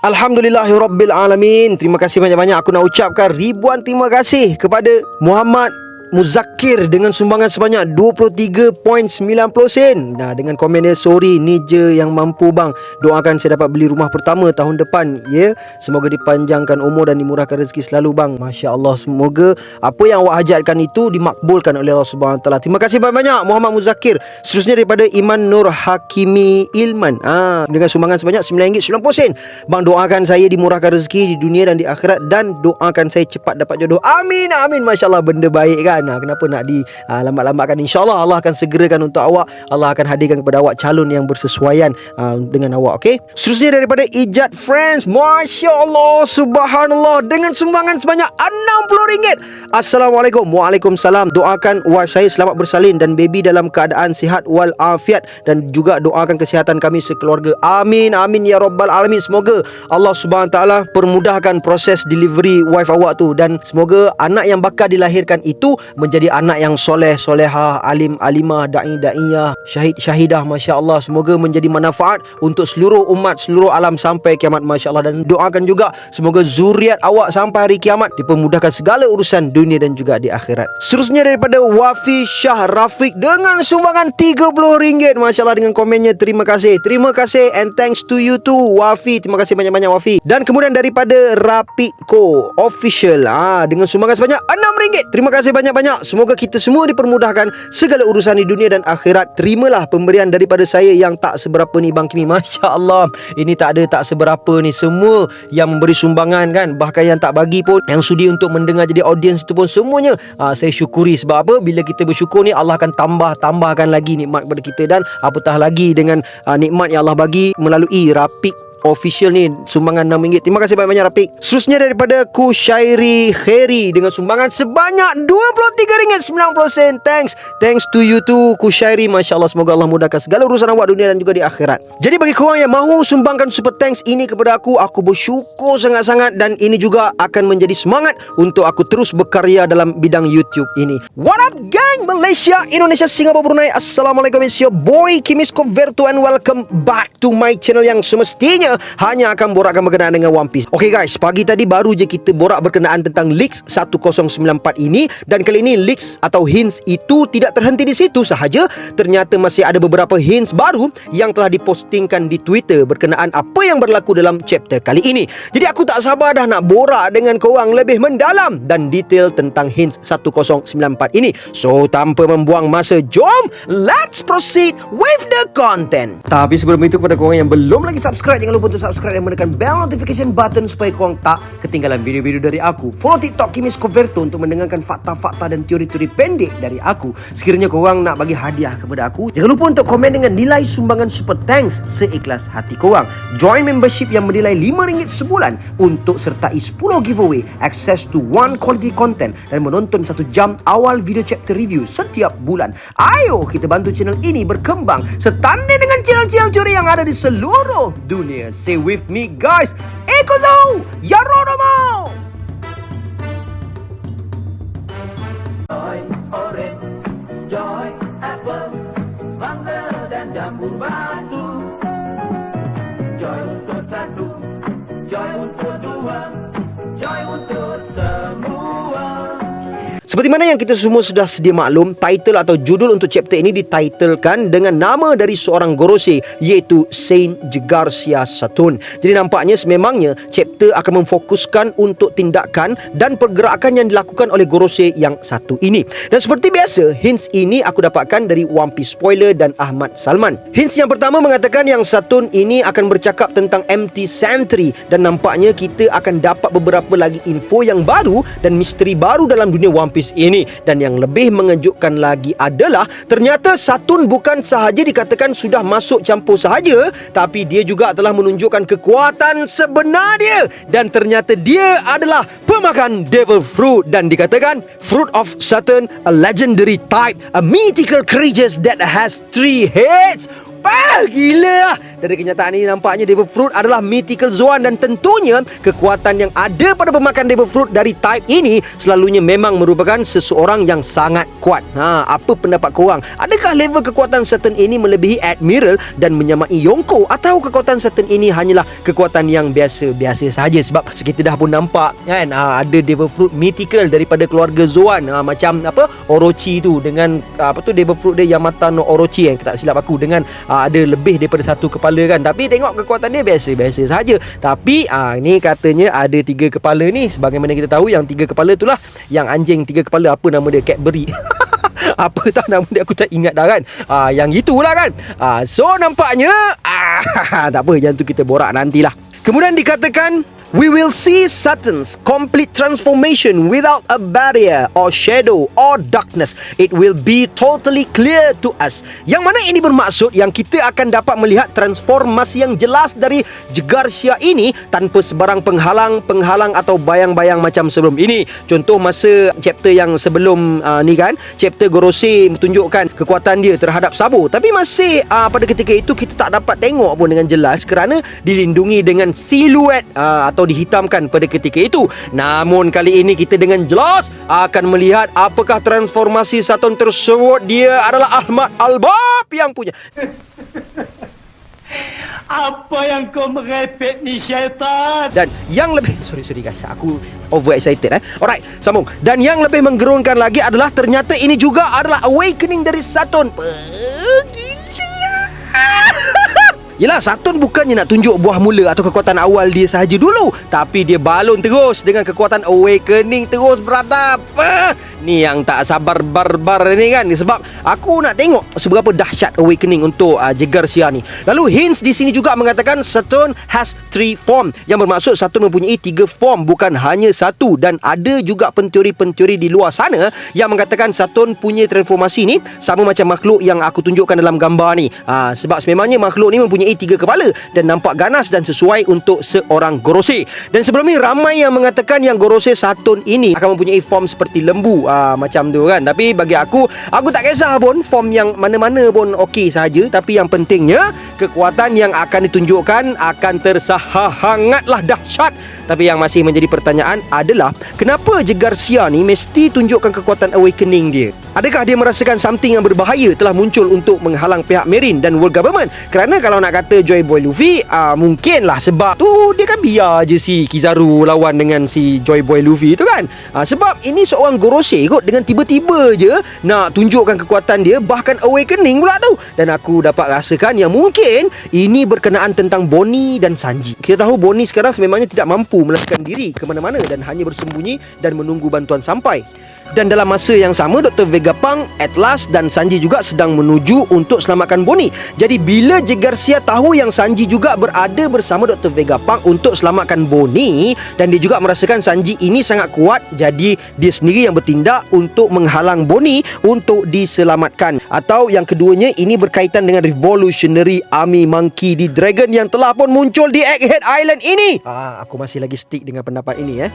Alhamdulillahirrabbilalamin. Terima kasih banyak-banyak. Aku nak ucapkan ribuan terima kasih kepada Muhammad Muzakir dengan sumbangan sebanyak 23.90 sen. Nah, dengan komen dia, sorry ni je yang mampu bang. Doakan saya dapat beli rumah pertama tahun depan ya. Semoga dipanjangkan umur dan dimurahkan rezeki selalu bang. Masya Allah, semoga apa yang awak hajatkan itu dimakbulkan oleh Allah Subhanahu Wa Taala. Terima kasih banyak-banyak Muhammad Muzakir. Seterusnya daripada Iman Nur Hakimi Ilman dengan sumbangan sebanyak RM9.90. Bang, doakan saya dimurahkan rezeki di dunia dan di akhirat, dan doakan saya cepat dapat jodoh. Amin amin. Masya Allah, benda baik kan. Kenapa nak lambat-lambatkan? InsyaAllah Allah akan segerakan untuk awak. Allah akan hadirkan kepada awak calon yang bersesuaian dengan awak. Okay. Seterusnya daripada Ijat Friends, Masya Allah, Subhanallah, dengan sumbangan sebanyak RM60. Assalamualaikum. Waalaikumsalam. Doakan wife saya selamat bersalin dan baby dalam keadaan sihat walafiat, dan juga doakan kesihatan kami sekeluarga. Amin amin ya rabbal alamin. Semoga Allah Subhanahu Wa Taala permudahkan proses delivery wife awak tu, dan semoga anak yang bakal dilahirkan itu menjadi anak yang soleh, solehah, alim, alimah, da'i, da'iyah, syahid, syahidah. Masya Allah, semoga menjadi manfaat untuk seluruh umat, seluruh alam sampai kiamat. Masya Allah. Dan doakan juga semoga zuriat awak sampai hari kiamat dipermudahkan segala urusan dunia dan juga di akhirat. Seterusnya daripada Wafi Shah Rafiq dengan sumbangan RM30. Masya Allah, dengan komennya, terima kasih and thanks to you too Wafi. Terima kasih banyak-banyak Wafi. Dan kemudian daripada Rapiko Official dengan sumbangan sebanyak RM6. Terima kasih banyak-banyak. Semoga kita semua dipermudahkan segala urusan di dunia dan akhirat. Terimalah pemberian daripada saya yang tak seberapa ni Bang Kimi. Masya Allah, ini tak seberapa ni. Semua yang memberi sumbangan kan, bahkan yang tak bagi pun, yang sudi untuk mendengar jadi audiens itu pun, semuanya saya syukuri. Sebab apa? Bila kita bersyukur ni, Allah akan tambahkan lagi nikmat kepada kita. Dan apatah lagi dengan nikmat yang Allah bagi melalui Rapik Official ni, sumbangan RM6. Terima kasih banyak-banyak Rafiq. Seterusnya daripada Kushairi Khairi dengan sumbangan sebanyak RM23.90. Thanks to you too Kushairi. Masya Allah, semoga Allah mudahkan segala urusan awak dunia dan juga di akhirat. Jadi bagi korang yang mahu sumbangkan super thanks ini kepada aku bersyukur sangat-sangat, dan ini juga akan menjadi semangat untuk aku terus berkarya dalam bidang YouTube ini. What up gang, Malaysia, Indonesia, Singapura, Brunei. Assalamualaikum, it's your boy Kimis Converto, and welcome back to my channel yang semestinya hanya akan borakkan berkenaan dengan One Piece. Okay guys, pagi tadi baru je kita borak berkenaan tentang leaks 1094 ini, dan kali ini leaks atau hints itu tidak terhenti di situ sahaja. Ternyata masih ada beberapa hints baru yang telah dipostingkan di Twitter berkenaan apa yang berlaku dalam chapter kali ini. Jadi aku tak sabar dah nak borak dengan korang lebih mendalam dan detail tentang hints 1094 ini. So tanpa membuang masa, jom let's proceed with the content. Tapi sebelum itu, kepada korang yang belum lagi subscribe, jangan lupa untuk subscribe dan menekan bell notification button supaya korang tak ketinggalan video-video dari aku. Follow TikTok Kimis Converto untuk mendengarkan fakta-fakta dan teori-teori pendek dari aku. Sekiranya korang nak bagi hadiah kepada aku, jangan lupa untuk komen dengan nilai sumbangan super thanks seikhlas hati korang. Join membership yang bernilai RM5 sebulan untuk sertai 10 giveaway, access to one quality content, dan menonton 1 jam awal video chapter review setiap bulan. Ayo kita bantu channel ini berkembang setanding dengan channel-channel curi yang ada di seluruh dunia. Say with me guys, Ikuzo Yarodomo. Joy orange, joy apple, mangga dan jambu batu. Joy untuk satu, joy untuk dua, joy untuk semua. Seperti mana yang kita semua sudah sedia maklum, title atau judul untuk chapter ini dititlekan dengan nama dari seorang Gorosei, iaitu Saint Garcia Saturn. Jadi nampaknya sememangnya chapter akan memfokuskan untuk tindakan dan pergerakan yang dilakukan oleh Gorosei yang satu ini. Dan seperti biasa, hints ini aku dapatkan dari One Piece Spoiler dan Ahmad Salman. Hints yang pertama mengatakan yang Saturn ini akan bercakap tentang Empty Century, dan nampaknya kita akan dapat beberapa lagi info yang baru dan misteri baru dalam dunia One Piece ini. Dan yang lebih mengejutkan lagi adalah ternyata Saturn bukan sahaja dikatakan sudah masuk campur sahaja, tapi dia juga telah menunjukkan kekuatan sebenar dia, dan ternyata dia adalah pemakan Devil Fruit, dan dikatakan Fruit of Saturn, a legendary type, a mythical creature that has 3 heads. Gila. Dari kenyataan ini nampaknya Devil Fruit adalah mythical Zoan, dan tentunya kekuatan yang ada pada pemakan Devil Fruit dari type ini selalunya memang merupakan seseorang yang sangat kuat. Apa pendapat korang? Adakah Adakah level kekuatan Saturn ini melebihi Admiral dan menyamai Yonko, atau kekuatan Saturn ini hanyalah kekuatan yang biasa-biasa sahaja? Sebab kita dah pun nampak kan, ada Devil Fruit mythical daripada keluarga Zoan, macam Orochi tu dengan Devil Fruit dia Yamata no Orochi yang tak silap aku, dengan ada lebih daripada satu kepala kan. Tapi tengok kekuatan dia biasa-biasa sahaja. Tapi ni katanya ada 3 kepala ni. Sebagaimana kita tahu, yang 3 kepala itulah yang anjing 3 kepala, apa nama dia, Cadbury. Apa tak nama dia, aku tak ingat dah kan. Yang gitulah kan. So nampaknya tak apa, yang tu kita borak nantilah. Kemudian dikatakan, we will see Saturn's complete transformation without a barrier or shadow or darkness. It will be totally clear to us. Yang mana ini bermaksud yang kita akan dapat melihat transformasi yang jelas dari Jegarsia ini tanpa sebarang penghalang atau bayang-bayang macam sebelum ini. Contoh masa chapter yang sebelum ni kan, chapter Gorosei menunjukkan kekuatan dia terhadap Sabo. Tapi masih pada ketika itu kita tak dapat tengok pun dengan jelas kerana dilindungi dengan siluet atau dihitamkan pada ketika itu. Namun kali ini kita dengan jelas akan melihat apakah transformasi Saturn tersebut. Dia adalah Ahmad Albab yang punya. Apa yang kau merepek ni, syaitan? Dan yang lebih sorry guys, aku over excited Alright, sambung. Dan yang lebih menggerunkan lagi adalah ternyata ini juga adalah awakening dari Saturn. Yelah, Saturn bukannya nak tunjuk buah mula atau kekuatan awal dia sahaja dulu, tapi dia balon terus dengan kekuatan awakening terus beratap. Ni yang tak sabar barbar ni kan. Sebab aku nak tengok seberapa dahsyat awakening untuk Jegarsia ni. Lalu hints di sini juga mengatakan Saturn has 3 form, yang bermaksud Saturn mempunyai 3 form, bukan hanya satu. Dan ada juga penteori-penteori di luar sana yang mengatakan Saturn punya transformasi ni sama macam makhluk yang aku tunjukkan dalam gambar ni. Sebab sememangnya makhluk ni mempunyai 3 kepala dan nampak ganas dan sesuai untuk seorang Gorosei. Dan sebelum ni ramai yang mengatakan yang Gorosei Saturn ini akan mempunyai form seperti lembu, macam tu kan. Tapi bagi aku tak kisah pun form yang mana-mana pun okey sahaja. Tapi yang pentingnya kekuatan yang akan ditunjukkan akan sangatlah dahsyat. Tapi yang masih menjadi pertanyaan adalah kenapa Jegarsia ni mesti tunjukkan kekuatan awakening dia? Adakah dia merasakan something yang berbahaya telah muncul untuk menghalang pihak Marine dan World Government? Kerana kalau nak kata Joy Boy Luffy, mungkinlah sebab tu dia kan biar je si Kizaru lawan dengan si Joy Boy Luffy tu kan. Sebab ini seorang Gorosei kot, dengan tiba-tiba je nak tunjukkan kekuatan dia, bahkan awakening pula tu. Dan aku dapat rasakan yang mungkin ini berkenaan tentang Bonnie dan Sanji. Kita tahu Bonnie sekarang sememangnya tidak mampu melarikan diri ke mana-mana dan hanya bersembunyi dan menunggu bantuan sampai. Dan dalam masa yang sama, Dr. Vegapunk, Atlas dan Sanji juga sedang menuju untuk selamatkan Bonnie. Jadi bila Jegarsia tahu yang Sanji juga berada bersama Dr. Vegapunk untuk selamatkan Bonnie, dan dia juga merasakan Sanji ini sangat kuat, jadi dia sendiri yang bertindak untuk menghalang Bonnie untuk diselamatkan. Atau yang keduanya, ini berkaitan dengan Revolutionary Army Monkey D. Dragon yang telah pun muncul di Egghead Island ini. Aku masih lagi stick dengan pendapat ini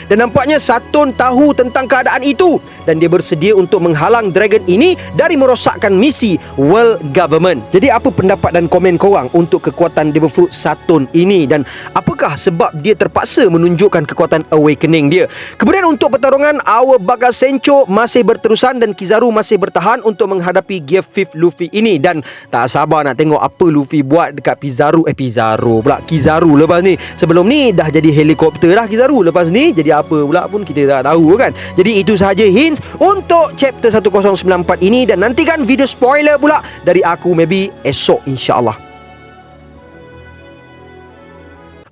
Dan nampaknya Saturn tahu tentang keadaan itu dan dia bersedia untuk menghalang dragon ini dari merosakkan misi World Government. Jadi apa pendapat dan komen korang untuk kekuatan Devil Fruit Saturn ini, dan apakah sebab dia terpaksa menunjukkan kekuatan awakening dia? Kemudian untuk pertarungan, Our Baga Sencho masih berterusan dan Kizaru masih bertahan untuk menghadapi Gear 5 Luffy ini. Dan tak sabar nak tengok apa Luffy buat dekat Kizaru lepas ni. Sebelum ni dah jadi helikopter dah Kizaru, lepas ni jadi apa pula pun kita tak tahu kan. Jadi itu sahaja hints untuk chapter 1094 ini, dan nantikan video spoiler pula dari aku maybe esok insyaAllah.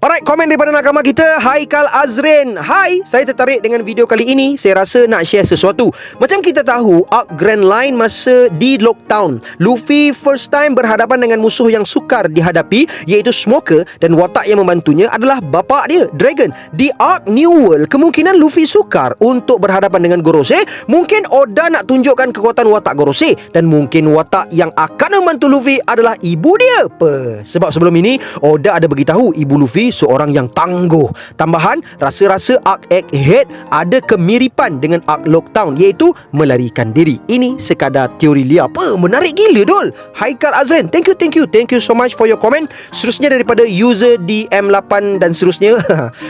Alright, komen daripada nakama kita, Haikal Azrin. Hai, saya tertarik dengan video kali ini. Saya rasa nak share sesuatu. Macam kita tahu, arc Grand Line masa di Lockdown, Luffy first time berhadapan dengan musuh yang sukar dihadapi, iaitu Smoker, dan watak yang membantunya adalah bapa dia, Dragon. Di arc New World, kemungkinan Luffy sukar untuk berhadapan dengan Gorosei. Mungkin Oda nak tunjukkan kekuatan watak Gorosei, dan mungkin watak yang akan membantu Luffy adalah ibu dia. Sebab sebelum ini Oda ada beritahu ibu Luffy seorang yang tangguh. Tambahan, rasa-rasa arc Egghead ada kemiripan dengan arc Lockdown, iaitu melarikan diri. Ini sekadar teori liar. Apa? Menarik gila Dol. Haikal Azrin, thank you so much for your comment. Seterusnya daripada user DM8 dan seterusnya.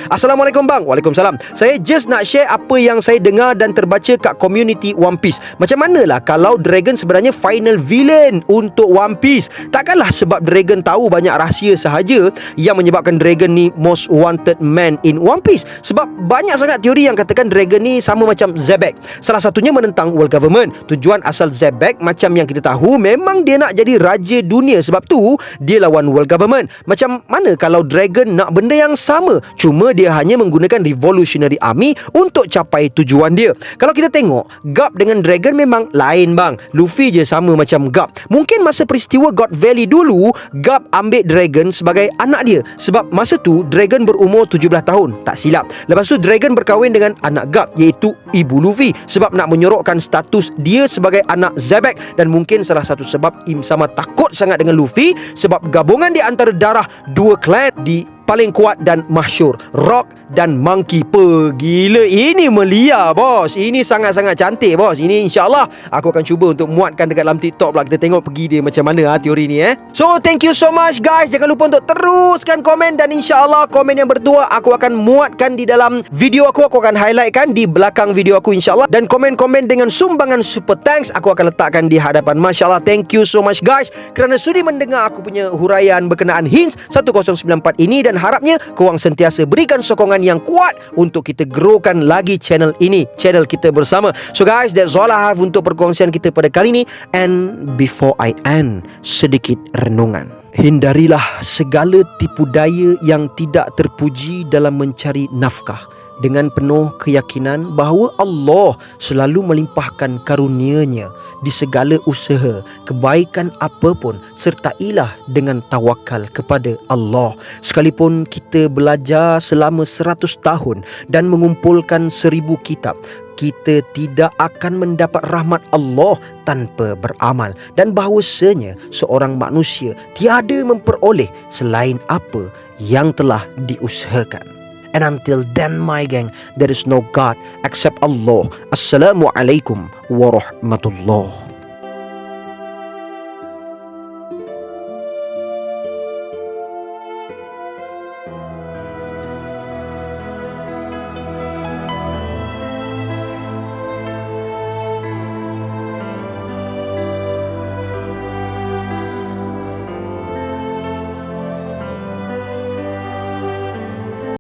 Assalamualaikum bang. Waalaikumsalam. Saya just nak share apa yang saya dengar dan terbaca kat community One Piece. Macam manalah kalau Dragon sebenarnya final villain untuk One Piece? Takkanlah sebab Dragon tahu banyak rahsia sahaja yang menyebabkan Dragon ni most wanted man in One Piece. Sebab banyak sangat teori yang katakan Dragon ni sama macam Zebek. Salah satunya menentang world government. Tujuan asal Zebek macam yang kita tahu memang dia nak jadi raja dunia, sebab tu dia lawan world government. Macam mana kalau Dragon nak benda yang sama, cuma dia hanya menggunakan revolutionary army untuk capai tujuan dia. Kalau kita tengok Garp dengan Dragon memang lain bang. Luffy je sama macam Garp. Mungkin masa peristiwa God Valley dulu, Garp ambil Dragon sebagai anak dia, sebab masa tu Dragon berumur 17 tahun, tak silap. Lepas tu Dragon berkahwin dengan anak Garp, iaitu ibu Luffy, sebab nak menyorokkan status dia sebagai anak Zebek. Dan mungkin salah satu sebab Im Sama takut sangat dengan Luffy, sebab gabungan di antara darah dua klan di paling kuat dan masyhur, Rock dan Monkey. Gila, ini melia bos. Ini sangat-sangat cantik bos. Ini insyaAllah aku akan cuba untuk muatkan dekat dalam TikTok pula. Kita tengok pergi dia macam mana teori ni So thank you so much guys. Jangan lupa untuk teruskan komen, dan insyaAllah komen yang berdua aku akan muatkan di dalam video aku. Aku akan highlightkan di belakang video aku insyaAllah. Dan komen-komen dengan sumbangan super thanks aku akan letakkan di hadapan. Masya Allah, thank you so much guys kerana sudi mendengar aku punya huraian berkenaan Hints 1094 ini, dan harapnya korang sentiasa berikan sokongan yang kuat untuk kita growkan lagi channel ini, channel kita bersama. So guys, that's all I have untuk perkongsian kita pada kali ini. And before I end, sedikit renungan. Hindarilah segala tipu daya yang tidak terpuji dalam mencari nafkah, dengan penuh keyakinan bahawa Allah selalu melimpahkan karunia-Nya di segala usaha, kebaikan apapun. Sertailah dengan tawakal kepada Allah. Sekalipun kita belajar selama 100 tahun dan mengumpulkan 1000 kitab, kita tidak akan mendapat rahmat Allah tanpa beramal, dan bahawasanya seorang manusia tiada memperoleh selain apa yang telah diusahakan. And until then my gang, there is no God except Allah. Assalamualaikum warahmatullahi